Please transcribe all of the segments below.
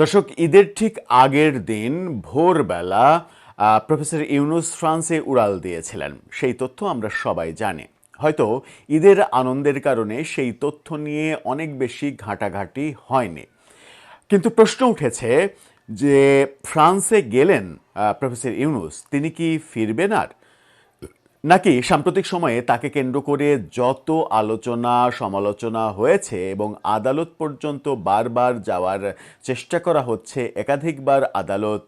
দর্শক, ঈদের ঠিক আগের দিন ভোরবেলা প্রফেসর ইউনূস ফ্রান্সে উড়াল দিয়েছিলেন। সেই তথ্য আমরা সবাই জানি। হয়তো ঈদের আনন্দের কারণে সেই তথ্য নিয়ে অনেক বেশি ঘাঁটাঘাঁটি হয়নি, কিন্তু প্রশ্ন উঠেছে যে ফ্রান্সে গেলেন প্রফেসর ইউনূস, তিনি কি ফিরবেন আর, নাকি সাম্প্রতিক সময়ে তাকে কেন্দ্র করে যত আলোচনা সমালোচনা হয়েছে এবং আদালত পর্যন্ত বারবার যাওয়ার চেষ্টা করা হচ্ছে, একাধিকবার আদালত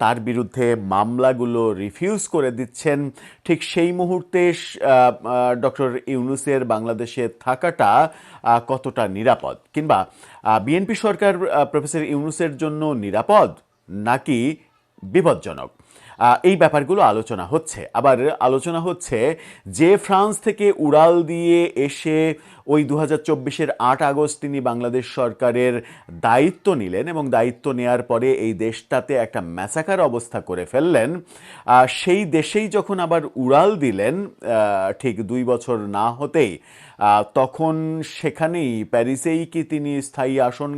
তার বিরুদ্ধে মামলাগুলো রিফিউজ করে দিচ্ছেন, ঠিক সেই মুহূর্তে ডক্টর ইউনূসের বাংলাদেশে থাকাটা কতটা নিরাপদ, কিংবা বিএনপি সরকার প্রফেসর ইউনূসের জন্য নিরাপদ নাকি বিপজ্জনক, এই ব্যাপারগুলো আলোচনা হচ্ছে। আবার আলোচনা হচ্ছে যে ফ্রান্স থেকে উড়াল দিয়ে এসে ওই 2024-এর 8 আগস্ট তিনি বাংলাদেশ সরকারের দায়িত্ব নিলেন এবং দায়িত্ব নেয়ার পরে এই দেশটাতে একটা ম্যাসাকার অবস্থা করে ফেললেন, সেই দেশেই যখন আবার উড়াল দিলেন ঠিক 2 বছর না হতেই, তখন সেখানেই প্যারিসেই কি তিনি স্থায়ী আসন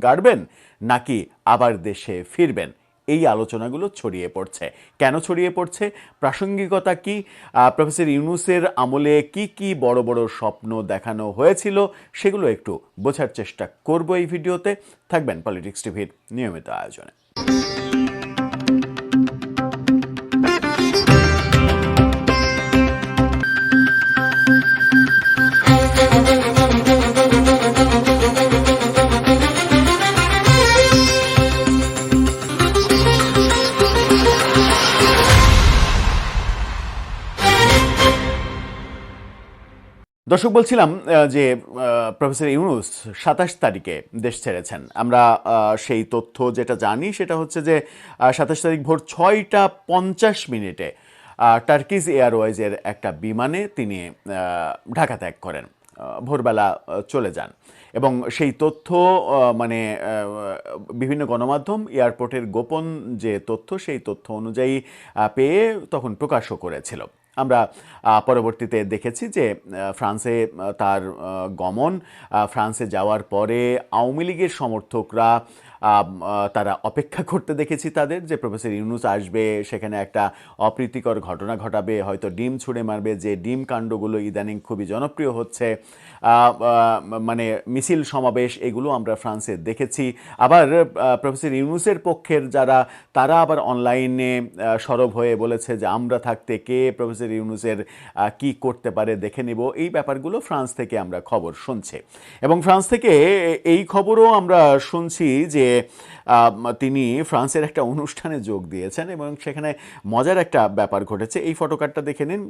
গাড়বেন নাকি আবার দেশে ফিরবেন, এই আলোচনাগুলো ছড়িয়ে পড়ছে। কেন ছড়িয়ে পড়ছে, প্রাসঙ্গিকতা কি, প্রফেসর ইউনূসের আমলে কি কি বড় বড় স্বপ্ন দেখানো হয়েছিল, সেগুলো একটু বোঝার চেষ্টা করব এই ভিডিওতে। থাকবেন পলিটিক্স টিভির নিয়মিত আয়োজনে। দর্শক, বলছিলাম যে প্রফেসর ইউনূস 27 তারিখে দেশ ছেড়েছেন। আমরা সেই তথ্য যেটা জানি সেটা হচ্ছে যে 27 তারিখ ভোর 6টা 50 মিনিটে টার্কিশ এয়ারওয়েজের একটা বিমানে তিনি ঢাকা ত্যাগ করেন, ভোরবেলা চলে যান। এবং সেই তথ্য মানে বিভিন্ন গণমাধ্যম এয়ারপোর্টের গোপন যে তথ্য, সেই তথ্য অনুযায়ী পেয়ে তখন প্রকাশও করেছিল। আমরা পরবর্তীতে দেখেছি যে ফ্রান্সে তার গমন, ফ্রান্সে যাওয়ার পরে আওয়ামী লীগের সমর্থকরা তারা অপেক্ষা করতে দেখেছি তাদের, যে প্রফেসর ইউনূস আসবে, সেখানে একটা অপ্রীতিকর ঘটনা ঘটাবে, হয়তো ডিম ছুঁড়ে মারবে, যে ডিম কাণ্ডগুলো ইদানিং খুবই জনপ্রিয় হচ্ছে, মানে মিছিল সমাবেশ, এগুলো আমরা ফ্রান্সে দেখেছি। আবার প্রফেসর ইউনূসের পক্ষের যারা, তারা আবার অনলাইনে সরব হয়ে বলেছে যে আমরা থাকতে কে প্রফেসর ইউনূসের কি করতে পারে দেখে নেব। এই ব্যাপারগুলো ফ্রান্স থেকে আমরা খবর শুনছি, এবং ফ্রান্স থেকে এই খবরও আমরা শুনছি যে তিনি ফ্রান্সের একটা অনুষ্ঠানে যোগ দিয়েছেন এবং সেখানে মজার একটা ব্যাপার ঘটেছে। এই ফটোকার্ডটা দেখে নিন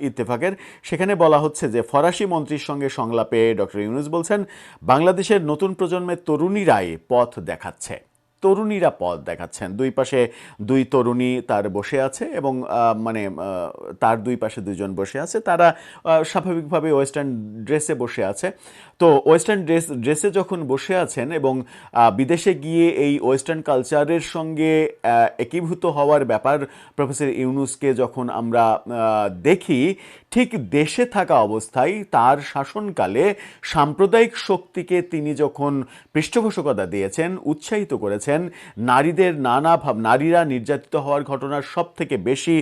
ইত্তেফাকের। সেখানে বলা হচ্ছে যে ফরাসি মন্ত্রীর সঙ্গে সংলাপে ডক্টর ইউনূস বলছেন, বাংলাদেশের নতুন প্রজন্মের তরুণীরাই পথ দেখাচ্ছে। তরুণীরা পথ দেখাচ্ছেন, দুই পাশে দুই তরুণী তার বসে আছে এবং মানে তার দুই পাশে দুইজন বসে আছে, তারা স্বাভাবিকভাবে ওয়েস্টার্ন ড্রেসে বসে আছে। তো ওয়েস্টার্ন ড্রেসে যখন বসে আছেন এবং বিদেশে গিয়ে এই ওয়েস্টার্ন কালচারের সঙ্গে একীভূত হওয়ার ব্যাপার প্রফেসর ইউনূসকে যখন আমরা দেখি, ঠিক দেশে থাকা অবস্থায় তার শাসনকালে সাম্প্রদায়িক শক্তিকে তিনি যখন পৃষ্ঠপোষকতা দিয়েছেন, উৎসাহিত করেছেন, নারীরা নির্যাতিত হওয়ার ঘটনার সব থেকে বেশি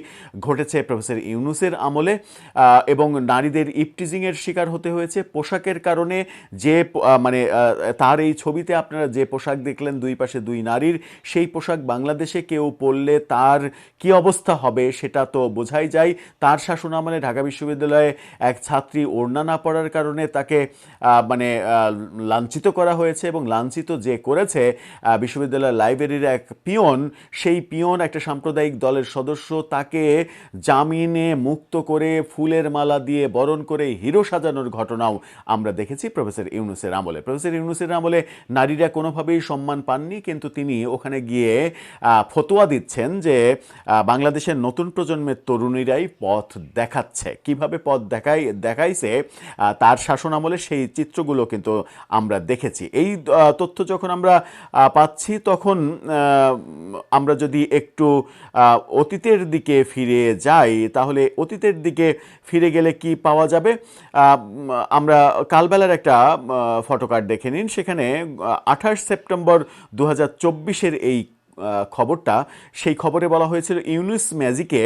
ঘটেছে প্রফেসর ইউনূসের আমলে, এবং নারীদের ইপটিজিংয়ের শিকার হতে হয়েছে পোশাকের কারণে। যে মানে তার এই ছবিতে আপনারা যে পোশাক দেখলেন, দুই পাশে দুই নারীর, সেই পোশাক বাংলাদেশে কেউ পরলে তার কি অবস্থা হবে সেটা তো বোঝাই যায়। তার শাসন আমলে ঢাকা বিশ্ববিদ্যালয়ে এক ছাত্রী ওড়না না পড়ার কারণে তাকে মানে লাঞ্ছিত করা হয়েছে, এবং লাঞ্ছিত যে করেছে বিশ্ববিদ্যালয়ের লাইব্রেরির এক পিয়ন, সেই পিয়ন একটা সাম্প্রদায়িক দলের সদস্য, তাকে জামিনে মুক্ত করে ফুলের মালা দিয়ে বরণ করে হিরো সাজানোর ঘটনাও আমরা দেখেছি প্রফেসর ইউনূসের আমলে। প্রফেসর ইউনূসের আমলে নারীরা কোনোভাবেই সম্মান পাননি, কিন্তু তিনি ওখানে গিয়ে ফতোয়া দিচ্ছেন যে বাংলাদেশের নতুন প্রজন্মের তরুণীরাই পথ দেখাচ্ছে। কিভাবে পথ দেখাইছে তার শাসনামলে সেই চিত্রগুলো কিন্তু আমরা দেখেছি। এই তথ্য যখন আমরা পাচ্ছি তখন আমরা যদি একটু অতীতের দিকে ফিরে যাই তাহলে অতীতের দিকে ফিরে গেলে কি পাওয়া যাবে? আমরা কালবেলার একটা ফটোকার্ড দেখে নিন। সেখানে 28 সেপ্টেম্বর 2024-এর এই খবরটা, সেই খবরে বলা হয়েছিল ইউনুস ম্যাজিকে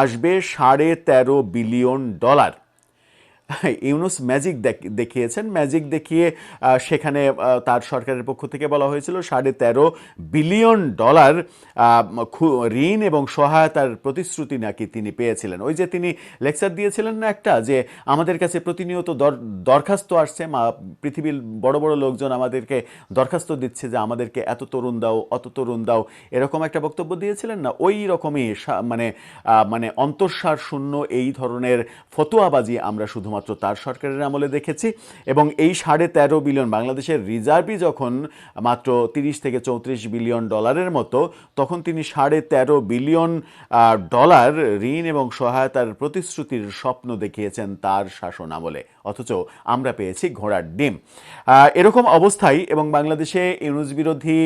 আসবে $13.5 বিলিয়ন। ইউনুস ম্যাজিক দেখিয়েছেন, ম্যাজিক দেখিয়ে সেখানে তার সরকারের পক্ষ থেকে বলা হয়েছিল $13.5 বিলিয়ন ঋণ এবং সহায়তার প্রতিশ্রুতি নাকি তিনি পেয়েছিলেন। ওই যে তিনি লেকচার দিয়েছিলেন না একটা, যে আমাদের কাছে প্রতিনিয়ত দরখাস্ত আসছে, পৃথিবীর বড় বড় লোকজন আমাদেরকে দরখাস্ত দিচ্ছে যে আমাদেরকে এত তরুণ দাও, অত তরুণ দাও, এরকম একটা বক্তব্য দিয়েছিলেন না? ওই রকমই মানে অন্তঃসার শূন্য এই ধরনের ফতোয়াবাজি আমরা শুধুমাত্র তার সরকারের আমলে দেখেছি। এবং এই $13.5 বিলিয়ন, বাংলাদেশের রিজার্ভই যখন মাত্র 30 থেকে 34 বিলিয়ন ডলারের মতো, তখন তিনি $13.5 বিলিয়ন ঋণ এবং সহায়তার প্রতিশ্রুতির স্বপ্ন দেখিয়েছেন তার শাসন আমলে, অথচ আমরা পেয়েছি ঘোড়ার ডিম। এরকম অবস্থায় এবং বাংলাদেশে ইউনুস বিরোধী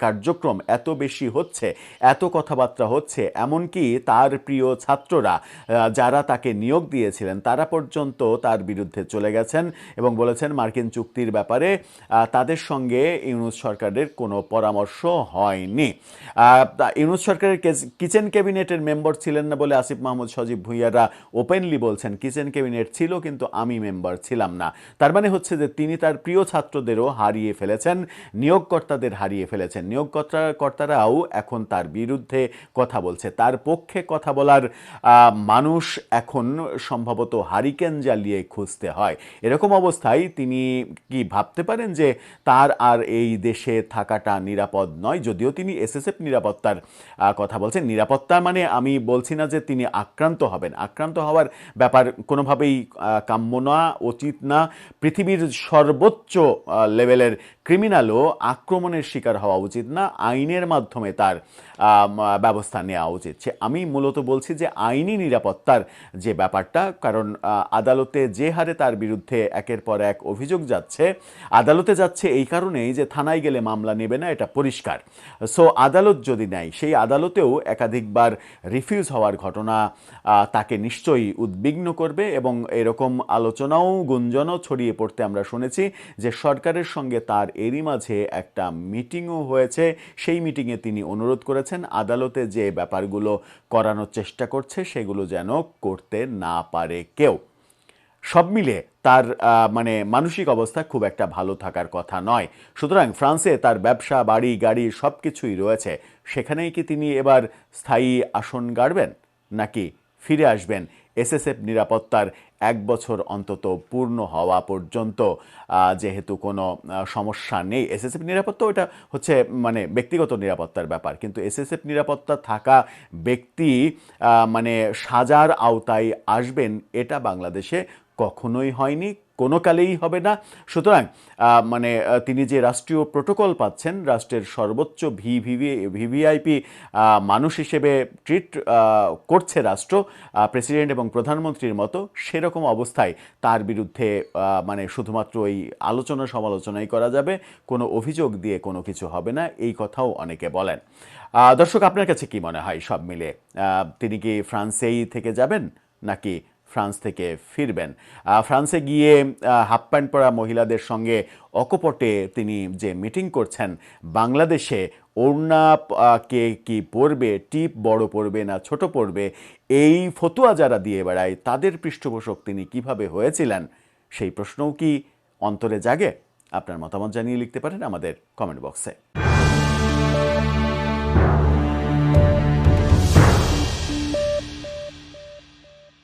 কার্যক্রম এত বেশি হচ্ছে, এত কথাবার্তা হচ্ছে, এমনকি তার প্রিয় ছাত্ররা যারা তাকে নিয়োগ দিয়েছিলেন তারা পর্যন্ত তার বিরুদ্ধে চলে গেছেন এবং বলেছেন মার্কিন চুক্তির ব্যাপারে তাদের সঙ্গে ইউনুস সরকারের কোনো পরামর্শ হয়নি। ইউনুস সরকারের কিচেন ক্যাবিনেটের মেম্বার ছিলেন না বলে আসিফ মাহমুদ সজীব ভুঁইয়ারা ওপেনলি বলছেন কিচেন ক্যাবিনেট ছিল কিন্তু আমি মেম্বার ছিলাম না। তার মানে হচ্ছে যে তিনি তার প্রিয় ছাত্রদেরও হারিয়ে ফেলেছেন, নিয়োগকর্তাদের হারিয়ে ফেলেছেন। নিয়োগকর্তারাও এখন তার বিরুদ্ধে কথা বলছে, তার পক্ষে কথা বলার মানুষ এখন সম্ভবত হারিকেন জ্বালিয়ে খুঁজতে হয়। এরকম অবস্থায় তিনি কি ভাবতে পারেন যে তার আর এই দেশে থাকাটা নিরাপদ নয়? যদিও তিনি এসএসএফ নিরাপত্তার কথা বলছেন। নিরাপত্তা মানে আমি বলছি না যে তিনি আক্রান্ত হবেন, আক্রান্ত হওয়ার ব্যাপার কোনোভাবেই কাম্য না, উচিত না। পৃথিবীর সর্বোচ্চ লেভেলের ক্রিমিনালও আক্রমণের শিকার হওয়া উচিত না, আইনের মাধ্যমে তার ব্যবস্থা নেওয়া উচিত। আমি মূলত বলছি যে আইনি নিরাপত্তার যে ব্যাপারটা, কারণ আদালতে যে হারে তার বিরুদ্ধে একের পর এক অভিযোগ যাচ্ছে, আদালতে যাচ্ছে এই কারণেই যে থানায় গেলে মামলা নেবে না, এটা পরিষ্কার। সো আদালত যদি নেয়, সেই আদালতেও একাধিকবার রিফিউজ হওয়ার ঘটনা তাকে নিশ্চয়ই উদ্বিগ্ন করবে এবং এরকম আলোচনাও গুঞ্জনও ছড়িয়ে পড়তে আমরা শুনেছি যে সরকারের সঙ্গে তার এরই মাঝে একটা মিটিংও হয়েছে। সেই মিটিংয়ে তিনি অনুরোধ করেছেন আদালতে যে ব্যাপারগুলো করানোর চেষ্টা করছে সেগুলো যেন করতে না পারে কেউ। সব মিলে তার মানসিক অবস্থা খুব একটা ভালো থাকার কথা নয়। সুতরাং ফ্রান্সে তার ব্যবসা, বাড়ি, গাড়ি সব কিছুই রয়েছে। সেখানেই কি তিনি এবার স্থায়ী আসন গাড়বেন, নাকি ফিরে আসবেন এসএসএফ নিরাপত্তার 1 বছর অন্তত পূর্ণ হওয়া পর্যন্ত? যেহেতু কোনো সমস্যা নেই, এসএসএফ নিরাপত্তা ওটা হচ্ছে ব্যক্তিগত নিরাপত্তার ব্যাপার, কিন্তু এসএসএফ নিরাপত্তা থাকা ব্যক্তি সাজার আওতায় আসবেন এটা বাংলাদেশে কখনোই হয়নি, কোনো কালেই হবে না। সুতরাং তিনি যে রাষ্ট্রীয় প্রোটোকল পাচ্ছেন, রাষ্ট্রের সর্বোচ্চ ভিভিআইপি মানুষ হিসেবে ট্রিট করছে রাষ্ট্র, প্রেসিডেন্ট এবং প্রধানমন্ত্রীর মতো, সেরকম অবস্থায় তার বিরুদ্ধে শুধুমাত্র এই আলোচনা সমালোচনাই করা যাবে, কোনো অভিযোগ দিয়ে কোনো কিছু হবে না, এই কথাও অনেকে বলেন। দর্শক, আপনার কাছে কি মনে হয় সব মিলে? তিনি কি ফ্রান্সেই থেকে যাবেন নাকি ফ্রান্স থেকে ফিরবেন? ফ্রান্সে গিয়ে হাফ প্যান্ট পরা মহিলাদের সঙ্গে অকপটে তিনি যে মিটিং করছেন, বাংলাদেশে ওড়না কে কি পরবে, টিপ বড় পরবে না ছোট পরবে, এই ফতোয়া যারা দিয়ে বেড়ায় তাদের পৃষ্ঠপোষক তিনি কিভাবে হয়েছিলেন, সেই প্রশ্নও কি অন্তরে জাগে? আপনার মতামত জানিয়ে লিখতে পারেন আমাদের কমেন্ট বক্সে।